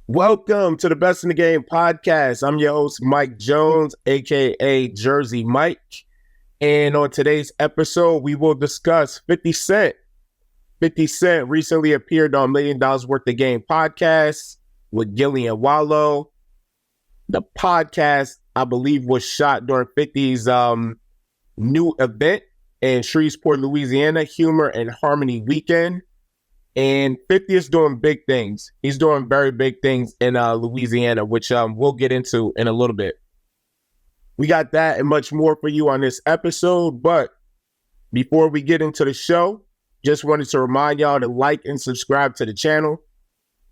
Welcome to the Best in the Game podcast. I'm your host, Mike Jones, aka Jersey Mike. And on today's episode, we will discuss 50 Cent. 50 Cent recently appeared on $1 Million Worth of Game podcast with Gillie and Wallo. The podcast, I believe, was shot during 50's new event in Shreveport, Louisiana, Humor and Harmony Weekend. And 50 is doing big things. He's doing very big things in Louisiana, which we'll get into in a little bit. We got that and much more for you on this episode. But before we get into the show, just wanted to remind y'all to like and subscribe to the channel.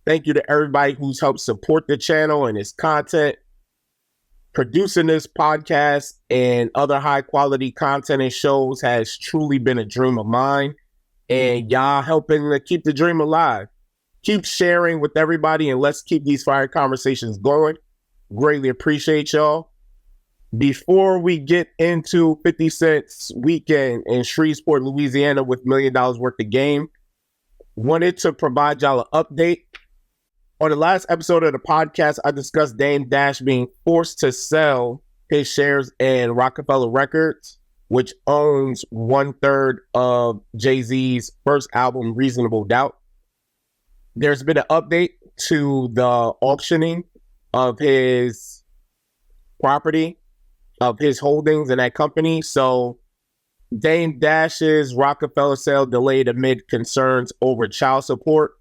Thank you to everybody who's helped support the channel and its content. Producing this podcast and other high quality content and shows has truly been a dream of mine. And y'all helping to keep the dream alive. Keep sharing with everybody and let's keep these fire conversations going. Greatly appreciate y'all. Before we get into 50 Cent's weekend in Shreveport, Louisiana with $1 Million Worth of Game, wanted to provide y'all an update. On the last episode of the podcast, I discussed Dame Dash being forced to sell his shares in Rockefeller Records, which owns 1/3 of Jay-Z's first album, Reasonable Doubt. There's been an update to the auctioning of his property, of his holdings in that company. So Dame Dash's Rockefeller sale delayed amid concerns over child support.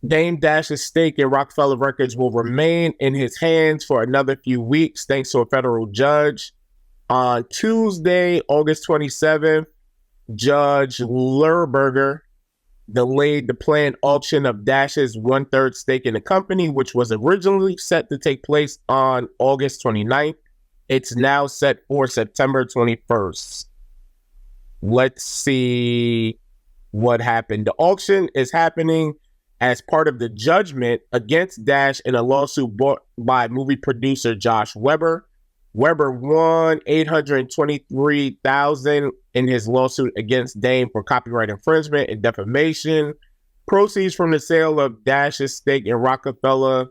Dame Dash's stake in Rockefeller Records will remain in his hands for another few weeks, thanks to a federal judge. On Tuesday, August 27th, Judge Lerberger delayed the planned auction of Dash's 1/3 stake in the company, which was originally set to take place on August 29th. It's now set for September 21st. Let's see what happened. The auction is happening as part of the judgment against Dash in a lawsuit brought by movie producer Josh Weber. Weber won $823,000 in his lawsuit against Dame for copyright infringement and defamation. Proceeds from the sale of Dash's stake in Rockefeller,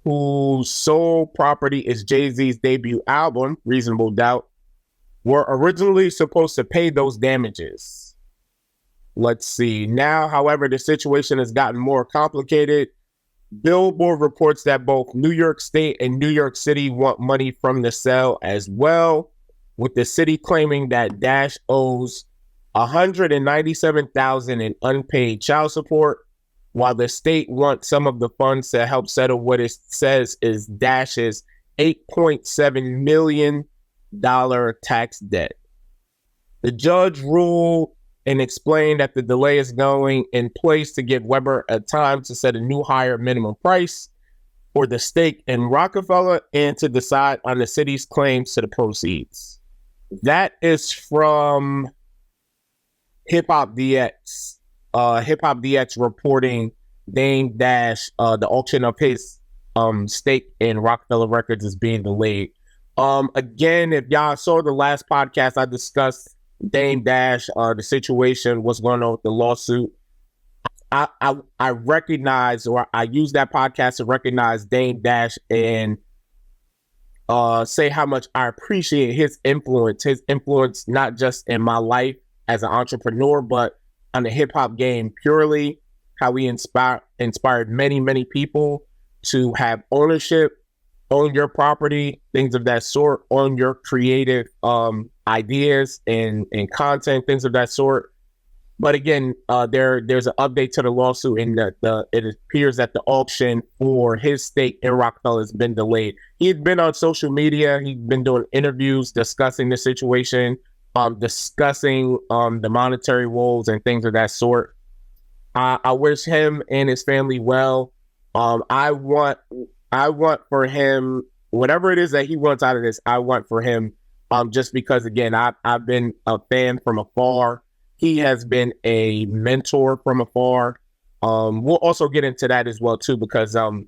whose sole property is Jay-Z's debut album, Reasonable Doubt, were originally supposed to pay those damages. Let's see. Now, however, the situation has gotten more complicated. Billboard reports that both New York State and New York City want money from the sale as well, with the city claiming that Dash owes $197,000 in unpaid child support, while the state wants some of the funds to help settle what it says is Dash's $8.7 million tax debt. The judge ruled and explained that the delay is going in place to give Weber a time to set a new higher minimum price for the stake in Rockefeller and to decide on the city's claims to the proceeds. That is from Hip Hop DX. Hip Hop DX reporting Dame Dash, the auction of his stake in Rockefeller Records is being delayed. Again, if y'all saw the last podcast, I discussed Dame Dash, the situation, what's going on with the lawsuit. I recognize, or I use that podcast to recognize Dame Dash and say how much I appreciate his influence not just in my life as an entrepreneur, but on the hip hop game purely, how he inspired many, many people to have ownership, own your property, things of that sort, own your creative ideas and content, things of that sort. But again, there's an update to the lawsuit, and it appears that the auction for his stake in Rockefeller has been delayed. He's been on social media. He's been doing interviews discussing the situation, discussing the monetary woes and things of that sort. I wish him and his family well. I want for him, whatever it is that he wants out of this, I want for him, just because, again, I've been a fan from afar. He has been a mentor from afar. We'll also get into that as well, too, because in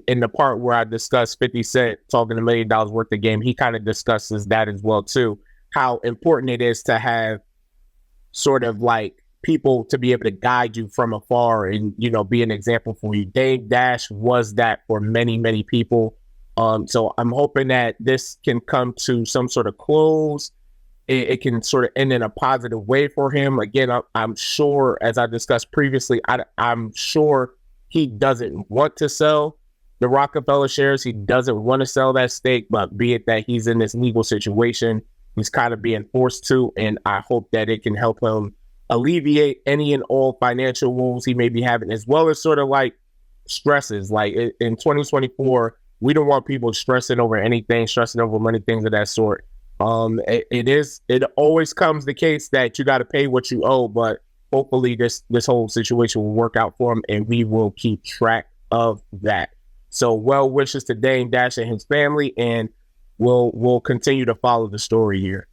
the part where I discussed 50 Cent talking $1 million worth of game, he kind of discusses that as well, too, how important it is to have sort of like people to be able to guide you from afar and, be an example for you. Dame Dash was that for many, many people. So I'm hoping that this can come to some sort of close. It can sort of end in a positive way for him. Again, I'm sure, as I discussed previously, I'm sure he doesn't want to sell the Rockefeller shares. He doesn't want to sell that stake, but be it that he's in this legal situation, he's kind of being forced to, and I hope that it can help him alleviate any and all financial woes he may be having, as well as sort of like stresses. Like in 2024, we don't want people stressing over anything, stressing over money, things of that sort. It always comes the case that you got to pay what you owe, but hopefully this whole situation will work out for him, and we will keep track of that. So well wishes to Dame Dash and his family, and we'll continue to follow the story here.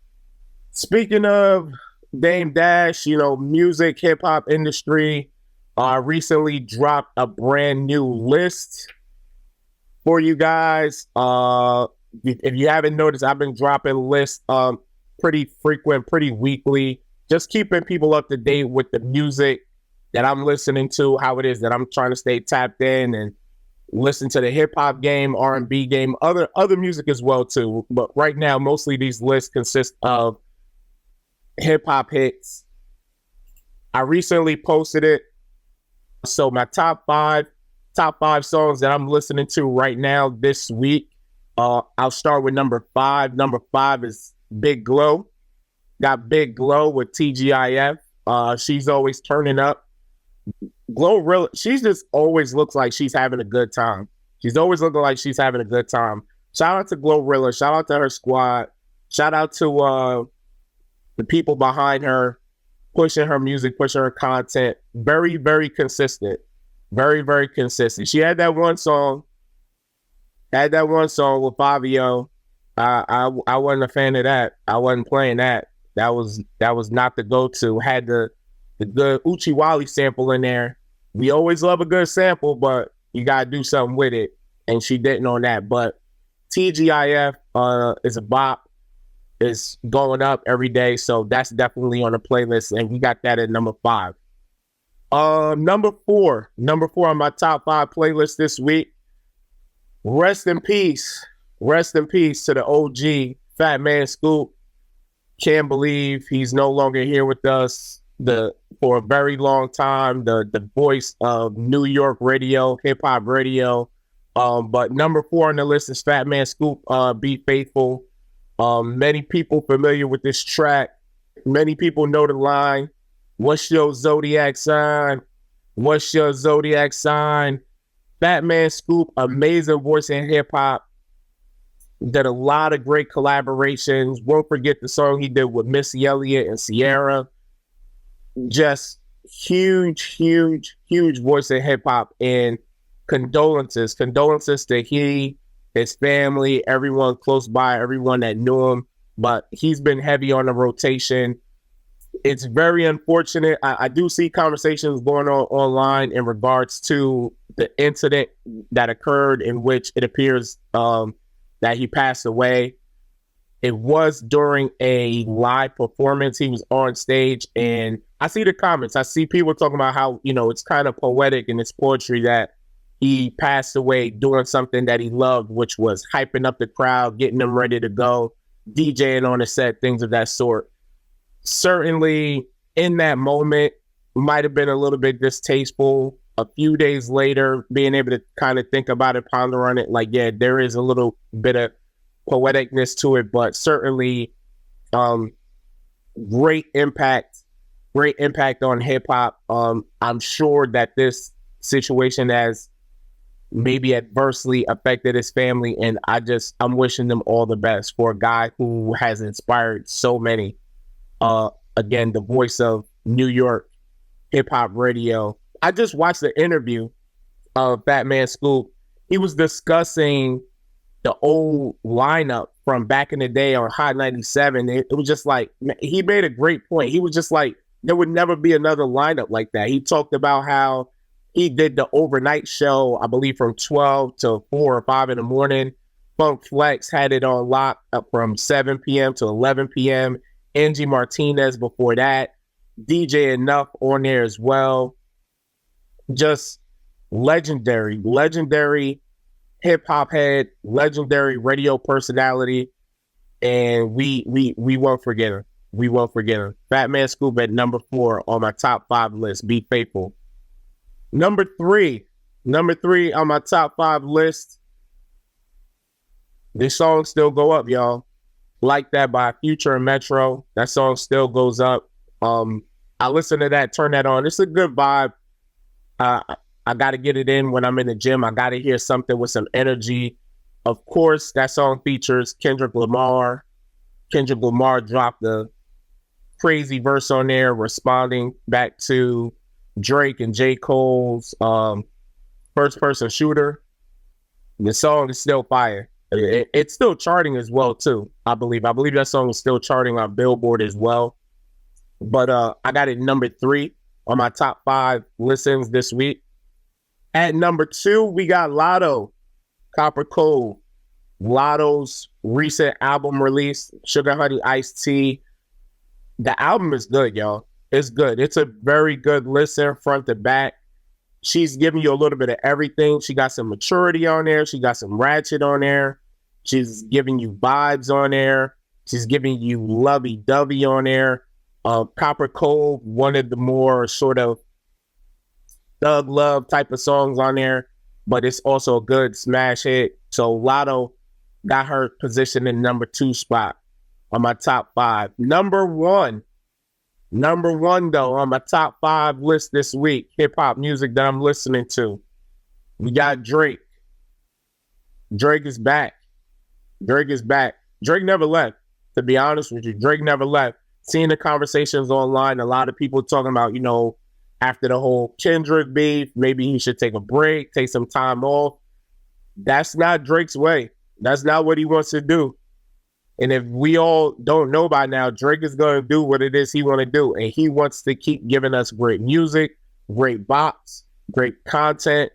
Speaking of Dame Dash, music, hip hop industry, recently dropped a brand new list for you guys. If you haven't noticed, I've been dropping lists pretty frequent, pretty weekly, just keeping people up to date with the music that I'm listening to, how it is that I'm trying to stay tapped in and listen to the hip hop game, R&B game, other music as well too. But right now, mostly these lists consist of hip hop hits. I recently posted it. So my top five songs that I'm listening to right now this week. I'll start with number 5. Number 5 is Big Glow. Got Big Glow with TGIF. She's always turning up. Glow really, she just always looks like she's having a good time. She's always looking like she's having a good time. Shout out to Glorilla. Shout out to her squad. Shout out to the people behind her, pushing her music, pushing her content. Very, very consistent. Very, very consistent. She had that one song with Fabio. I wasn't a fan of that. I wasn't playing that. That was not the go-to. Had the good Uchiwali sample in there. We always love a good sample, but you gotta do something with it. And she didn't on that. But TGIF is a bop. It's going up every day, so that's definitely on the playlist, and we got that at number 5. Number 4 on my top 5 playlist this week. Rest in peace to the OG Fat Man Scoop. Can't believe he's no longer here with us. For a very long time, the voice of New York radio, hip hop radio. But number 4 on the list is Fat Man Scoop, Be Faithful. Many people familiar with this track. Many people know the line, "What's your zodiac sign? What's your zodiac sign?" Fat Man Scoop, amazing voice in hip hop. Did a lot of great collaborations. Won't forget the song he did with Missy Elliott and Ciara. Just huge voice in hip hop, and condolences to he, his family, everyone close by, everyone that knew him. But he's been heavy on the rotation. It's very unfortunate. I do see conversations going on online in regards to the incident that occurred in which it appears that he passed away. It was during a live performance. He was on stage, and I see the comments. I see people talking about how, it's kind of poetic in its poetry that he passed away doing something that he loved, which was hyping up the crowd, getting them ready to go, DJing on the set, things of that sort. Certainly, in that moment, might have been a little bit distasteful. A few days later, being able to kind of think about it, ponder on it, like, yeah, there is a little bit of poeticness to it, but certainly great impact on hip hop. I'm sure that this situation has maybe adversely affected his family, and I'm wishing them all the best for a guy who has inspired so many. Again, the voice of New York hip hop radio. I just watched the interview of Fat Man Scoop. He was discussing the old lineup from back in the day on Hot 97. It was just like, he made a great point. He was just like, there would never be another lineup like that. He talked about how he did the overnight show, I believe from 12 to 4 or 5 in the morning. Funk Flex had it on lock up from 7 p.m. to 11 p.m. Angie Martinez before that. DJ Enough on there as well. Just legendary hip hop head, legendary radio personality, and we won't forget her. We won't forget her. Fat Man Scoop at number 4 on my top 5 list. Be faithful. Number three on my top 5 list. This song still go up, y'all. Like That by Future and Metro. That song still goes up. I listen to that, turn that on. It's a good vibe. I got to get it in when I'm in the gym. I got to hear something with some energy. Of course, that song features Kendrick Lamar. Kendrick Lamar dropped a crazy verse on there, responding back to Drake and J. Cole's first-person shooter. The song is still fire. It's still charting as well, too, I believe. I believe that song is still charting on Billboard as well. But I got it number 3 on my top 5 listens this week. At number 2, we got Latto, Copper Code. Latto's recent album release, Sugar Honey Iced Tea. The album is good, y'all. It's good. It's a very good listen front to back. She's giving you a little bit of everything. She got some maturity on there. She got some ratchet on there. She's giving you vibes on there. She's giving you lovey-dovey on there. Copper Code, one of the more sort of thug love type of songs on there, but it's also a good smash hit. So Latto got her position in number 2 spot on my top 5. Number one though on my top 5 list this week, hip hop music that I'm listening to. We got Drake. Drake is back. Drake never left. To be honest with you, Drake never left. Seeing the conversations online, a lot of people talking about, after the whole Kendrick beef, maybe he should take a break, take some time off. That's not Drake's way. That's not what he wants to do. And if we all don't know by now, Drake is going to do what it is he want to do. And he wants to keep giving us great music, great bops, great content.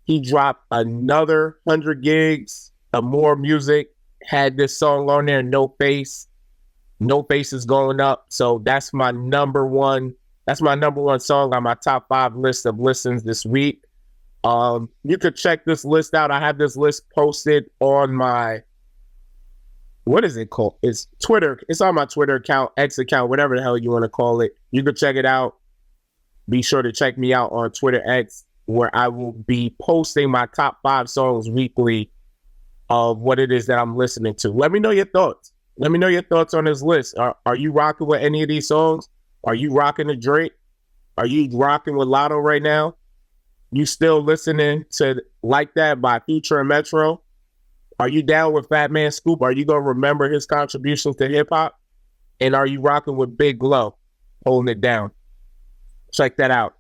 He dropped another 100 gigs of more music, had this song on there, No Face. No Face is going up. So that's my number one. That's my number 1 song on my top 5 list of listens this week. You could check this list out. I have this list posted on my, what is it called? It's Twitter. It's on my Twitter account, X account, whatever the hell you want to call it. You could check it out. Be sure to check me out on Twitter X, where I will be posting my top 5 songs weekly of what it is that I'm listening to. Let me know your thoughts. Let me know your thoughts on this list. Are you rocking with any of these songs? Are you rocking to Drake? Are you rocking with Latto right now? You still listening to Like That by Future and Metro? Are you down with Fat Man Scoop? Are you going to remember his contributions to hip-hop? And are you rocking with Big Glow, holding it down? Check that out.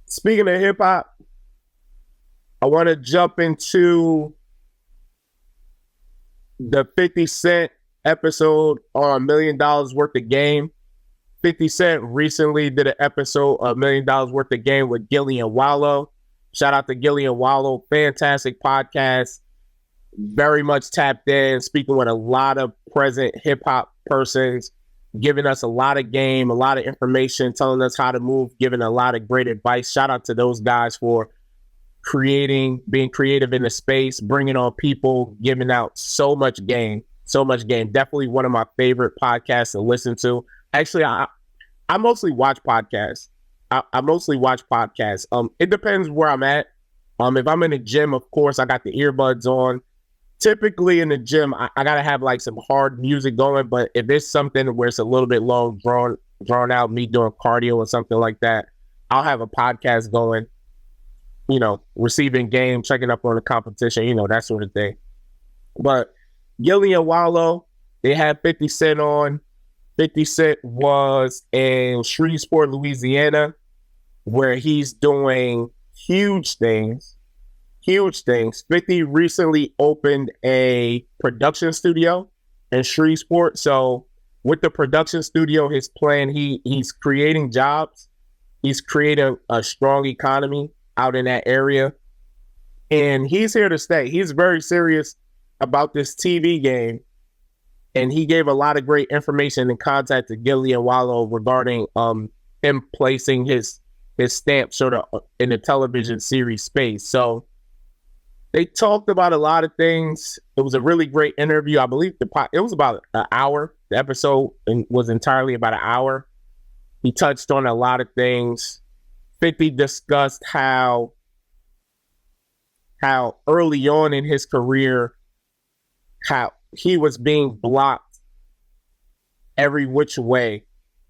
Speaking of hip-hop, I want to jump into the 50 Cent episode on $1 Million Worth of Game. 50 Cent recently did an episode of $1 Million Worth of Game with Gillie and Wallo. Shout out to Gillie and Wallo. Fantastic podcast. Very much tapped in, speaking with a lot of present hip-hop persons, giving us a lot of game, a lot of information, telling us how to move, giving a lot of great advice. Shout out to those guys for being creative in the space, bringing on people, giving out so much game. Definitely one of my favorite podcasts to listen to. Actually, I mostly watch podcasts. I mostly watch podcasts. It depends where I'm at. If I'm in the gym, of course, I got the earbuds on. Typically in the gym, I gotta have like some hard music going. But if it's something where it's a little bit long, drawn out, me doing cardio or something like that, I'll have a podcast going. Receiving game, checking up on the competition, that sort of thing. But Gillie and Wallo, they had 50 Cent on. 50 Cent was in Shreveport, Louisiana, where he's doing huge things. 50 recently opened a production studio in Shreveport. So with the production studio, his plan, he's creating jobs. He's creating a strong economy out in that area. And he's here to stay. He's very serious about this TV game. And he gave a lot of great information and contact to Gillie and Wallo regarding him placing his stamp sort of in the television series space. So they talked about a lot of things. It was a really great interview. I believe it was about an hour. The episode was entirely about an hour. He touched on a lot of things. 50 discussed how early on in his career, how he was being blocked every which way.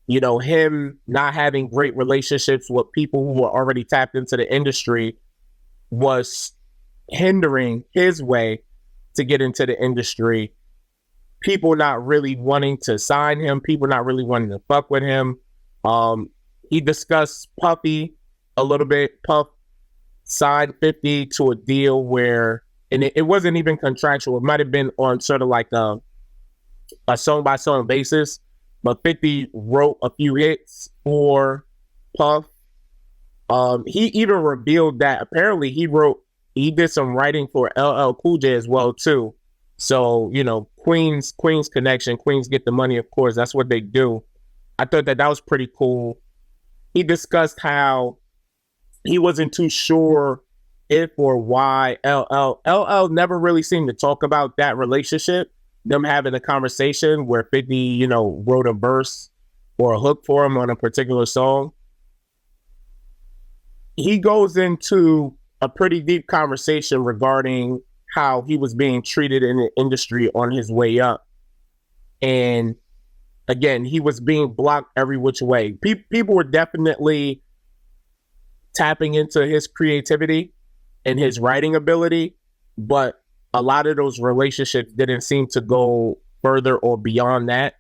You know, him not having great relationships with people who were already tapped into the industry was hindering his way to get into the industry. People not really wanting to sign him, people not really wanting to fuck with him. He discussed Puffy a little bit. Puff signed 50 to a deal where, and it wasn't even contractual. It might have been on sort of like a song-by-song basis, but 50 wrote a few hits for Puff. He even revealed that apparently he did some writing for LL Cool J as well too. So, you know, Queens connection, Queens get the money, of course, that's what they do. I thought that was pretty cool. He discussed how he wasn't too sure if or why LL never really seemed to talk about that relationship, them having a conversation where 50, you know, wrote a verse or a hook for him on a particular song. He goes into a pretty deep conversation regarding how he was being treated in the industry on his way up. And again, he was being blocked every which way. People were definitely tapping into his creativity and his writing ability, but a lot of those relationships didn't seem to go further or beyond that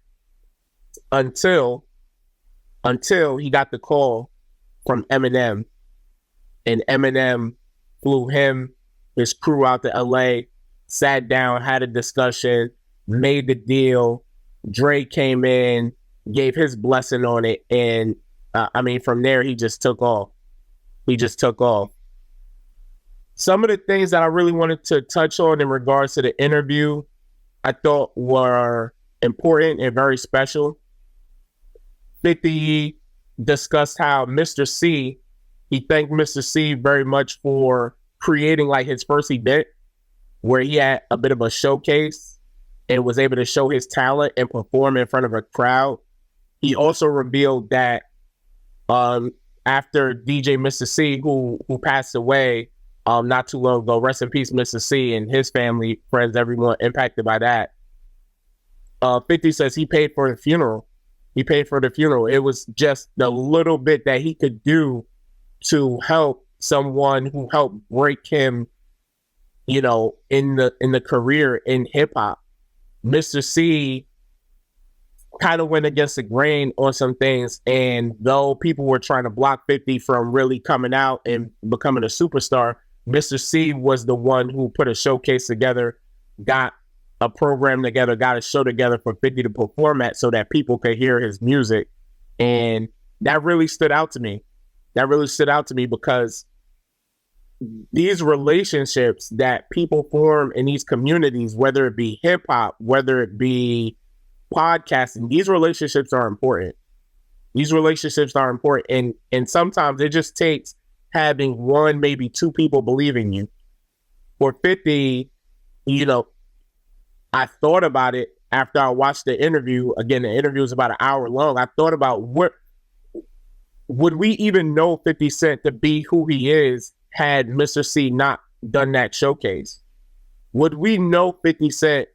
until he got the call from Eminem, and Eminem flew him, his crew out to LA, sat down, had a discussion, made the deal. Dre came in, gave his blessing on it, and from there he just took off. Some of the things that I really wanted to touch on in regards to the interview, I thought were important and very special. 50 discussed how Mr. C, he thanked Mr. C very much for creating like his first event where he had a bit of a showcase and was able to show his talent and perform in front of a crowd. He also revealed that after DJ Mr. C, who passed away not too long ago, rest in peace, Mr. C, and his family, friends, everyone impacted by that. 50 says he paid for the funeral. It was just the little bit that he could do to help someone who helped break him, you know, in the career in hip hop. Mr. C kind of went against the grain on some things, and though people were trying to block 50 from really coming out and becoming a superstar, Mr. C was the one who put a showcase together, got a program together, got a show together for 50 to perform at so that people could hear his music. And that really stood out to me. Because these relationships that people form in these communities, whether it be hip hop, whether it be podcasting, these relationships are important. And sometimes it just takes having one, maybe two people believing you. For 50, you know, I thought about it after I watched the interview. Again, the interview was about an hour long. I thought about would we even know 50 Cent to be who he is had Mr. C not done that showcase? Would we know 50 Cent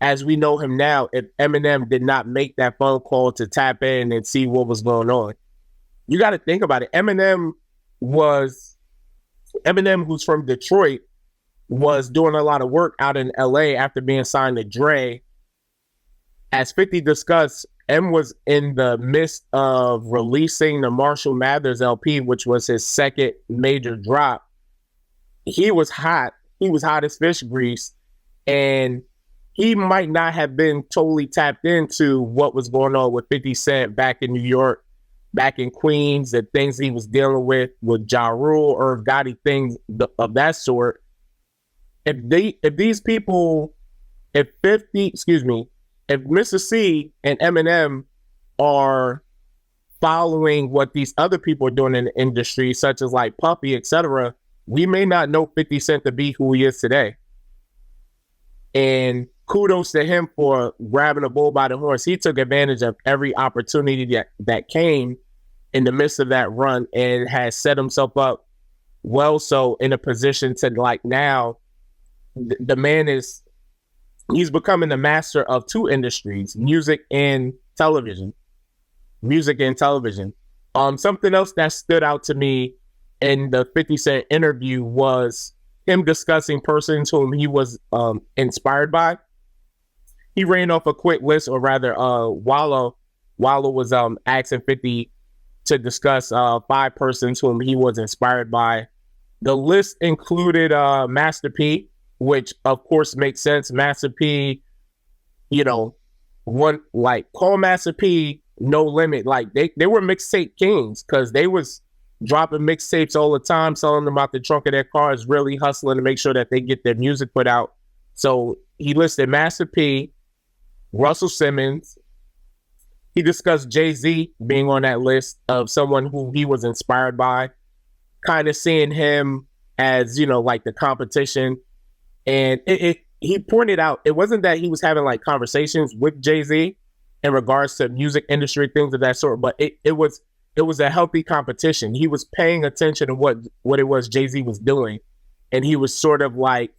as we know him now if Eminem did not make that phone call to tap in and see what was going on? You got to think about it. Eminem, who's from Detroit, was doing a lot of work out in LA after being signed to Dre. As 50 discussed, M was in the midst of releasing the Marshall Mathers LP, which was his second major drop. He was hot. He was hot as fish grease. And he might not have been totally tapped into what was going on with 50 Cent back in New York, back in Queens, the things he was dealing with Ja Rule or Gotti, things of that sort. If Mr. C and Eminem are following what these other people are doing in the industry, such as like Puffy, etc., we may not know 50 Cent to be who he is today. And kudos to him for grabbing the bull by the horns. He took advantage of every opportunity that came in the midst of that run and has set himself up well so in a position to, like, now the man he's becoming the master of two industries, music and television. Something else that stood out to me in the 50 Cent interview was him discussing persons whom he was inspired by. He ran off a quick list, or rather, Wallo was asking 50 to discuss 5 persons whom he was inspired by. The list included Master P, which of course makes sense. Master P, call Master P No Limit. Like they were mixtape kings because they was dropping mixtapes all the time, selling them out the trunk of their cars, really hustling to make sure that they get their music put out. So he listed Master P, Russell Simmons. He discussed Jay-Z being on that list of someone who he was inspired by, kind of seeing him as, like the competition. And he pointed out, it wasn't that he was having like conversations with Jay-Z in regards to music industry, things of that sort, but it was a healthy competition. He was paying attention to what it was Jay-Z was doing. And he was sort of like,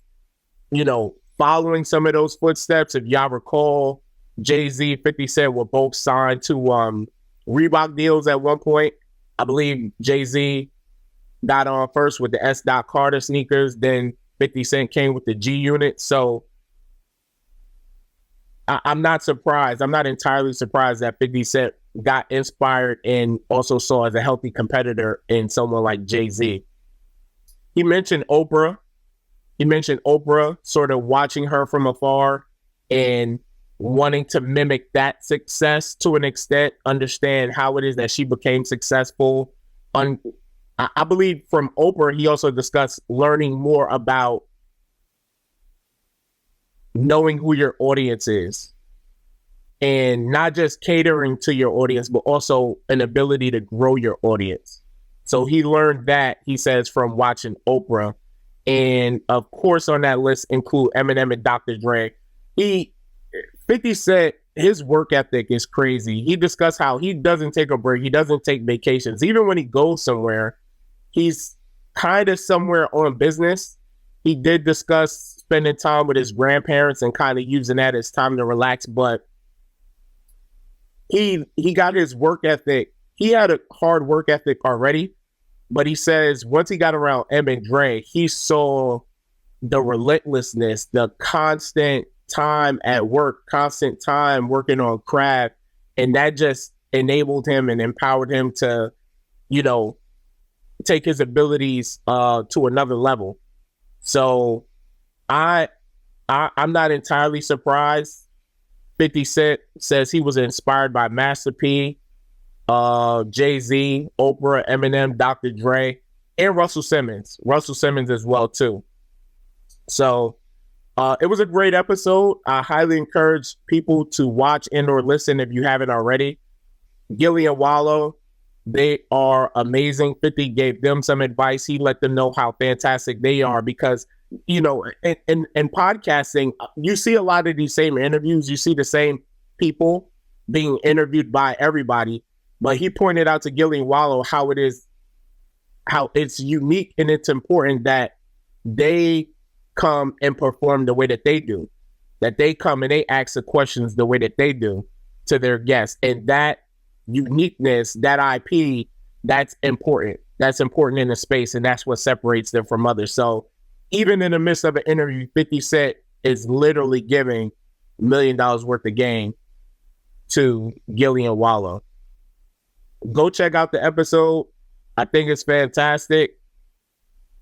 following some of those footsteps. If y'all recall, Jay-Z, 50 Cent were both signed to Reebok deals at one point. I believe Jay-Z got on first with the S. Carter sneakers. Then 50 Cent came with the G Unit. So I'm not surprised. I'm not entirely surprised that 50 Cent got inspired and also saw as a healthy competitor in someone like Jay-Z. He mentioned Oprah. Sort of watching her from afar and wanting to mimic that success to an extent, understand how it is that she became successful. I believe from Oprah, he also discussed learning more about knowing who your audience is and not just catering to your audience, but also an ability to grow your audience. So he learned that, he says, from watching Oprah. And of course, on that list include Eminem and Dr. Dre. 50 Cent, his work ethic is crazy. He discussed how he doesn't take a break. He doesn't take vacations. Even when he goes somewhere, he's kind of somewhere on business. He did discuss spending time with his grandparents and kind of using that as time to relax, but he got his work ethic. He had a hard work ethic already, but he says once he got around M and Dre, he saw the relentlessness, the constant time at work, constant time working on craft, and that just enabled him and empowered him to, take his abilities to another level. So I'm not entirely surprised. 50 Cent says he was inspired by Master P, Jay-Z, Oprah, Eminem, Dr. Dre, and Russell Simmons as well too. So it was a great episode. I highly encourage people to watch and or listen if you haven't already. Gillie and Wallo, they are amazing. 50 gave them some advice. He let them know how fantastic they are because, in podcasting, you see a lot of these same interviews. You see the same people being interviewed by everybody. But he pointed out to Gillie and Wallo how it's unique and it's important that they come and perform the way that they do, that they come and they ask the questions the way that they do to their guests. And that uniqueness, that IP, that's important. That's important in the space, and that's what separates them from others. So even in the midst of an interview, 50 Cent is literally giving $1 million worth of game to Gillie and Wallo. Go check out the episode. I think it's fantastic.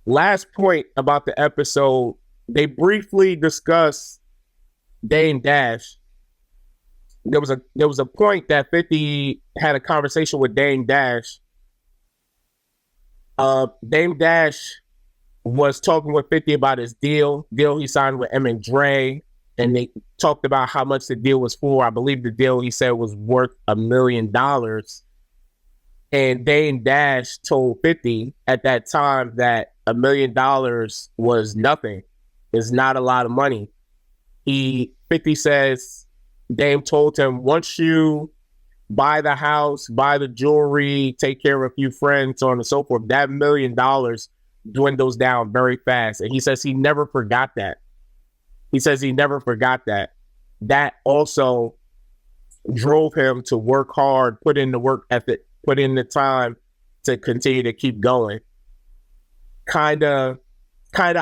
Last point about the episode, they briefly discussed Dame Dash. There was a point that 50 had a conversation with Dame Dash. Dame Dash was talking with 50 about his deal he signed with M and Dre, and they talked about how much the deal was for. I believe the deal, he said, was worth $1 million. And Dame Dash told 50 at that time that $1 million was nothing. It's not a lot of money. 50 says Dame told him, once you buy the house, buy the jewelry, take care of a few friends, so on and so forth, that $1 million dwindles down very fast. And he says he never forgot that. He says he never forgot that. That also drove him to work hard, put in the work ethic, put in the time to continue to keep going. Kind of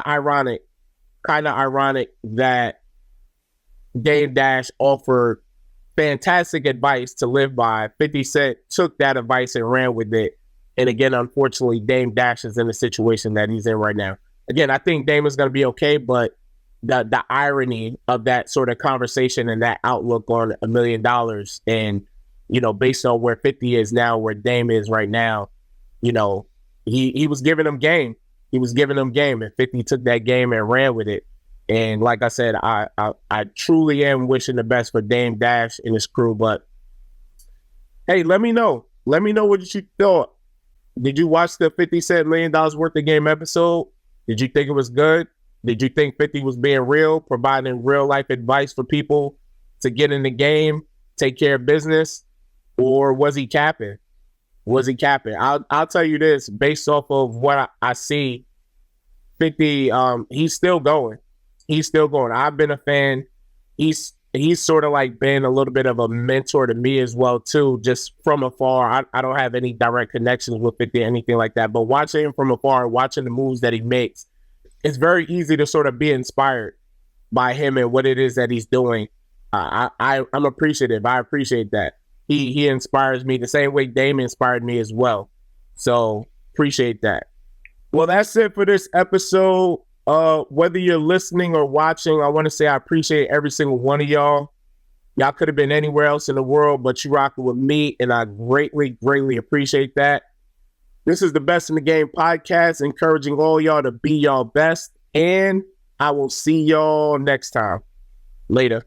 ironic that Dame Dash offered fantastic advice to live by. 50 Cent took that advice and ran with it. And again, unfortunately, Dame Dash is in the situation that he's in right now. Again, I think Dame is going to be okay, but the irony of that sort of conversation and that outlook on $1 million and, you know, based on where 50 is now, where Dame is right now, you know, he was giving him game. He was giving him game, and 50 took that game and ran with it. And like I said, I truly am wishing the best for Dame Dash and his crew. But hey, let me know. Let me know what you thought. Did you watch the 50 Cent $1 million worth of game episode? Did you think it was good? Did you think 50 was being real, providing real life advice for people to get in the game, take care of business? Or was he capping? Was he capping? I'll tell you this, based off of what I see, 50, he's still going. He's still going. I've been a fan. He's sort of like been a little bit of a mentor to me as well, too, just from afar. I don't have any direct connections with 50 or anything like that, but watching him from afar, watching the moves that he makes, it's very easy to sort of be inspired by him and what it is that he's doing. I'm appreciative. I appreciate that. He inspires me the same way Dame inspired me as well. So appreciate that. Well, that's it for this episode. Whether you're listening or watching, I want to say I appreciate every single one of y'all. Y'all could have been anywhere else in the world, but you rocking with me, and I greatly, greatly appreciate that. This is the Best in the Game podcast, encouraging all y'all to be y'all best, and I will see y'all next time. Later.